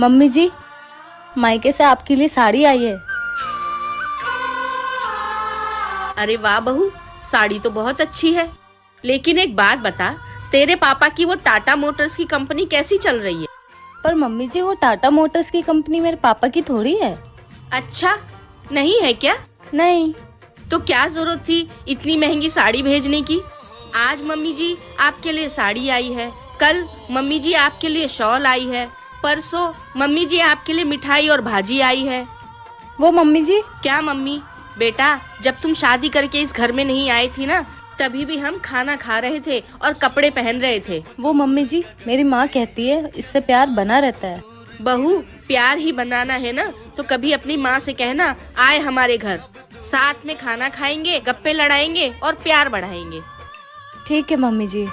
Mummy जी, मायके से आपके लिए साड़ी आई है। अरे वाह बहू, साड़ी तो बहुत अच्छी है। लेकिन एक बात बता, तेरे पापा की वो टाटा मोटर्स की कंपनी कैसी चल रही है? पर मम्मी जी, वो टाटा मोटर्स की कंपनी मेरे पापा की थोड़ी है। अच्छा, नहीं है क्या? नहीं। तो क्या जरूरत थी इतनी महंगी साड़ी भेजने की? आज मम्मी जी आपके लिए साड़ी आई है, कल मम्मी जी आपके लिए शॉल आई है, परसों मम्मी जी आपके लिए मिठाई और भाजी आई है। वो मम्मी जी। क्या मम्मी? बेटा, जब तुम शादी करके इस घर में नहीं आई थी ना, तभी भी हम खाना खा रहे थे और कपड़े पहन रहे थे। वो मम्मी जी, मेरी माँ कहती है इससे प्यार बना रहता है। बहू, प्यार ही बनाना है ना तो कभी अपनी माँ से कहना आए हमारे घर, साथ में खाना खाएंगे, गप्पे लड़ाएंगे और प्यार बढ़ाएंगे। ठीक है मम्मी जी।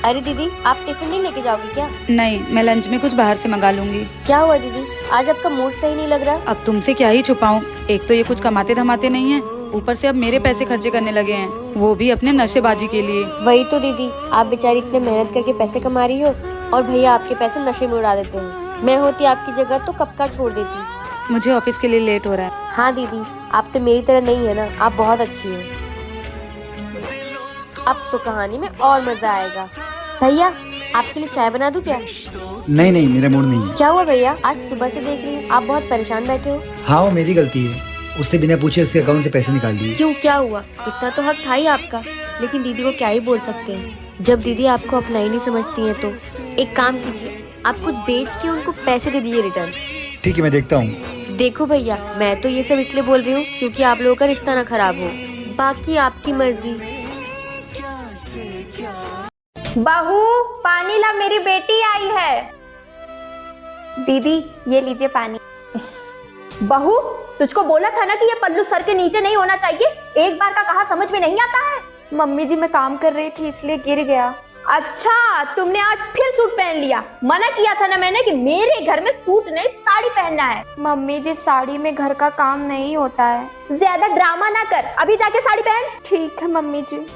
अरे दीदी, आप टिफिन नहीं लेके जाओगे क्या? नहीं, मैं लंच में कुछ बाहर से मंगा लूंगी। क्या हुआ दीदी, आज आपका मूड सही नहीं लग रहा? अब तुमसे क्या ही छुपाऊं, एक तो ये कुछ कमाते धमाते नहीं हैं, ऊपर से अब मेरे पैसे खर्चे करने लगे हैं, वो भी अपने नशेबाजी के लिए। वही तो दीदी, आप बेचारी इतने मेहनत करके पैसे कमा रही हो और भैया आपके पैसे नशे में उड़ा देते हैं। मैं होती आपकी जगह तो कब का छोड़ देती। मुझे ऑफिस के लिए लेट हो रहा है। हाँ दीदी, आप तो मेरी तरह नहीं है ना, आप बहुत अच्छी हैं। अब तो कहानी में और मजा आएगा। भैया, आपके लिए चाय बना दूं क्या? नहीं नहीं, मेरा मूड नहीं है। क्या हुआ भैया, आज सुबह से देख रही हूँ आप बहुत परेशान बैठे हो। हाँ, वो मेरी गलती है, उससे बिना पूछे उसके अकाउंट से पैसे निकाल दिए। क्यों, क्या हुआ? इतना तो हक था ही आपका, लेकिन दीदी को क्या ही बोल सकते हैं। जब दीदी आपको अपना ही नहीं समझती है तो एक काम कीजिए, आप कुछ बेच के उनको पैसे दे दीजिए रिटर्न। ठीक है, मैं देखता हूँ। देखो भैया, मैं तो ये सब इसलिए बोल रही हूँ क्योंकि आप लोगों का रिश्ता ना खराब हो, बाकी आपकी मर्जी। बहू, पानी ला, मेरी बेटी आई है। दीदी, ये लीजिए पानी। बहू, तुझको बोला था ना कि ये पल्लू सर के नीचे नहीं होना चाहिए, एक बार का कहा समझ में नहीं आता है। मम्मी जी, मैं काम कर रही थी इसलिए गिर गया। अच्छा, तुमने आज फिर सूट पहन लिया? मना किया था ना मैंने कि मेरे घर में सूट नहीं साड़ी पहनना है। मम्मी जी, साड़ी में घर का काम नहीं होता है। ज्यादा ड्रामा ना कर, अभी जाके साड़ी पहन। ठीक है मम्मी जी।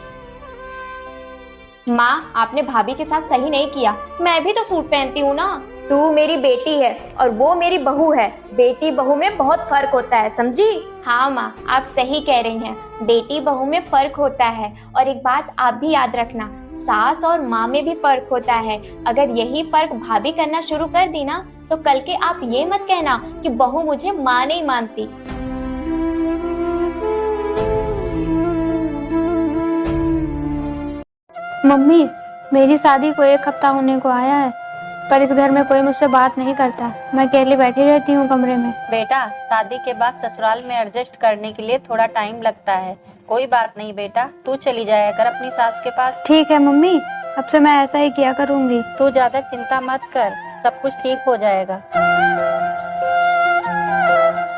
माँ, आपने भाभी के साथ सही नहीं किया, मैं भी तो सूट पहनती हूँ ना। तू मेरी बेटी है और वो मेरी बहू है, बेटी बहू में बहुत फर्क होता है, समझी? हाँ माँ, आप सही कह रही हैं, बेटी बहू में फर्क होता है। और एक बात आप भी याद रखना, सास और माँ में भी फर्क होता है। अगर यही फर्क भाभी करना शुरू कर दी ना, तो कल के आप ये मत कहना कि बहू मुझे माँ नहीं मानती। मम्मी, मेरी शादी को 1 हफ्ता होने को आया है, पर इस घर में कोई मुझसे बात नहीं करता। मैं अकेली बैठी रहती हूँ कमरे में। बेटा, शादी के बाद ससुराल में एडजस्ट करने के लिए थोड़ा टाइम लगता है। कोई बात नहीं बेटा, तू चली जाया कर अपनी सास के पास। ठीक है मम्मी, अब से मैं ऐसा ही किया करूँगी। तू ज्यादा चिंता मत कर, सब कुछ ठीक हो जाएगा।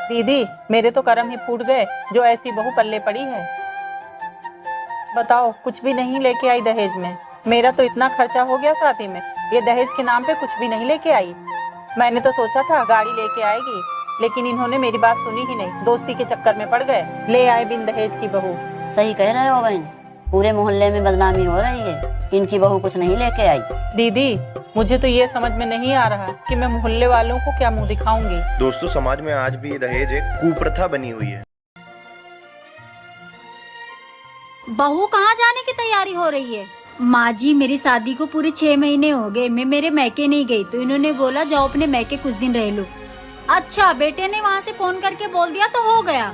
दीदी, मेरे तो कर्म ही फूट गए जो ऐसी बहू पल्ले पड़ी है। बताओ, कुछ भी नहीं लेके आई दहेज में। मेरा तो इतना खर्चा हो गया शादी में, ये दहेज के नाम पे कुछ भी नहीं लेके आई। मैंने तो सोचा था गाड़ी लेके आएगी, लेकिन इन्होंने मेरी बात सुनी ही नहीं, दोस्ती के चक्कर में पड़ गए, ले आए बिन दहेज की बहू। सही कह रहे हो बहन, पूरे मोहल्ले में बदनामी हो रही है, इनकी बहू कुछ नहीं लेके आई। दीदी, मुझे तो ये समझ में नहीं आ रहा कि मैं मोहल्ले वालों को क्या मुंह दिखाऊंगी। दोस्तों, समाज में आज भी दहेज एक कुप्रथा बनी हुई है। बहू कहाँ जाने की तैयारी हो रही है? माँ जी, मेरी शादी को पूरे 6 महीने हो गए, मैं मेरे मैके नहीं गई, तो इन्होंने बोला जाओ अपने मैके कुछ दिन रह लो। अच्छा, बेटे ने वहाँ से फोन करके बोल दिया तो हो गया।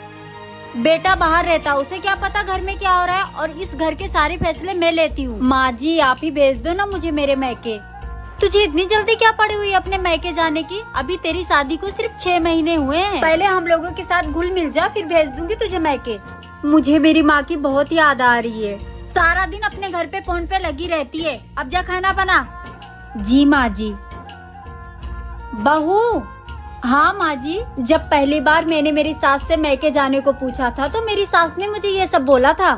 बेटा बाहर रहता, उसे क्या पता घर में क्या हो रहा है, और इस घर के सारे फैसले मैं लेती हूँ। माँ जी, आप ही भेज दो ना मुझे मेरे मैके। तुझे इतनी जल्दी क्या पड़ी हुई अपने मैके जाने की? अभी तेरी शादी को सिर्फ 6 महीने हुए हैं, पहले हम लोगों के साथ घुल मिल जा, फिर भेज दूंगी तुझे मैके। मुझे मेरी माँ की बहुत याद आ रही है, सारा दिन अपने घर पे फोन पे लगी रहती है। अब जा खाना बना। जी माँ जी। बहू। हाँ माँ जी, जब पहली बार मैंने मेरी सास से मैके जाने को पूछा था तो मेरी सास ने मुझे ये सब बोला था।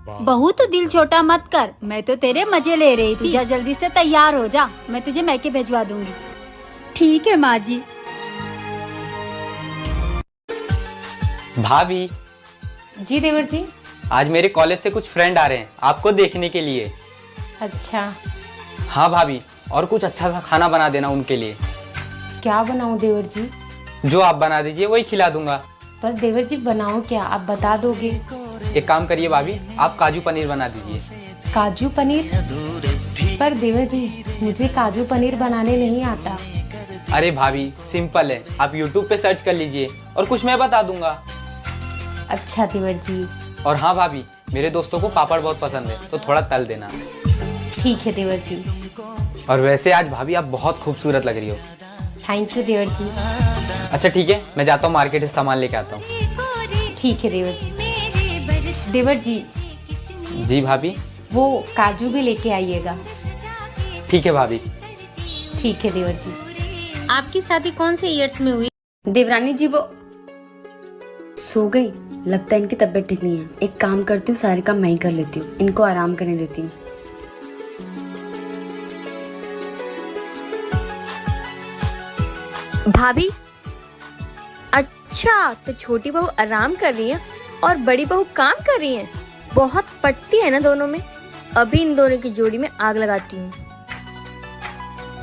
बहू, तो दिल छोटा मत कर, मैं तो तेरे मजे ले रही थी। जा जल्दी से तैयार हो जा, मैं तुझे मैके भिजवा दूंगी। ठीक है माँ जी। भाभी। जी देवर जी। आज मेरे कॉलेज से कुछ फ्रेंड आ रहे हैं आपको देखने के लिए। अच्छा। हाँ भाभी, और कुछ अच्छा सा खाना बना देना उनके लिए। क्या बनाऊं देवर जी? जो आप बना दीजिए वही खिला दूंगा। पर देवर जी बनाऊं क्या, आप बता दोगे? एक काम करिए भाभी, आप काजू पनीर बना दीजिए। काजू पनीर? पर देवर जी मुझे काजू पनीर बनाने नहीं आता। अरे भाभी सिंपल है, आप YouTube पे सर्च कर लीजिए और कुछ मैं बता दूंगा। अच्छा देवर जी। और हाँ भाभी, मेरे दोस्तों को पापड़ बहुत पसंद है तो थोड़ा तल देना। ठीक है देवर जी। और वैसे आज भाभी आप बहुत खूबसूरत लग रही हो। थैंक यू देवर जी। अच्छा ठीक है, मैं जाता हूँ मार्केट से सामान लेके आता हूँ। ठीक है देवर जी। देवर जी जी भाभी। वो काजू भी लेके आइएगा। ठीक है भाभी। ठीक है देवर जी। आपकी शादी कौन से ईयर्स में हुई? देवरानी जी वो सो गई, लगता है इनकी तबीयत ठीक नहीं है। एक काम करती हूँ, सारे काम मैं ही कर लेती हूँ, इनको आराम करने देती हूँ। भाभी, अच्छा तो छोटी बहू आराम कर रही है और बड़ी बहू काम कर रही है। बहुत पटती है ना दोनों में। अभी इन दोनों की जोड़ी में आग लगाती हूँ।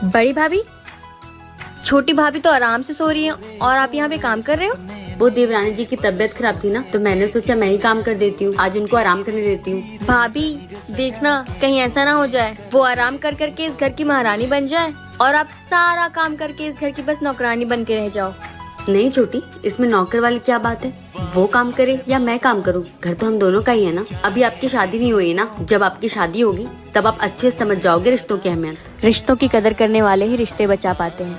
बड़ी भाभी, छोटी भाभी तो आराम से सो रही है और आप यहाँ पे काम कर रहे हो। वो देवरानी जी की तबीयत खराब थी ना, तो मैंने सोचा मैं ही काम कर देती हूँ, आज उनको आराम करने देती हूँ। भाभी देखना कहीं ऐसा ना हो जाए वो आराम कर करके इस घर की महारानी बन जाए और आप सारा काम करके इस घर की बस नौकरानी बन के रह जाओ। नहीं छोटी, इसमें नौकर वाली क्या बात है? वो काम करे या मैं काम करूँ, घर तो हम दोनों का ही है ना। अभी आपकी शादी नहीं हुई ना, जब आपकी शादी होगी तब आप अच्छे से समझ जाओगे रिश्तों की अहमियत। रिश्तों की कदर करने वाले ही रिश्ते बचा पाते हैं।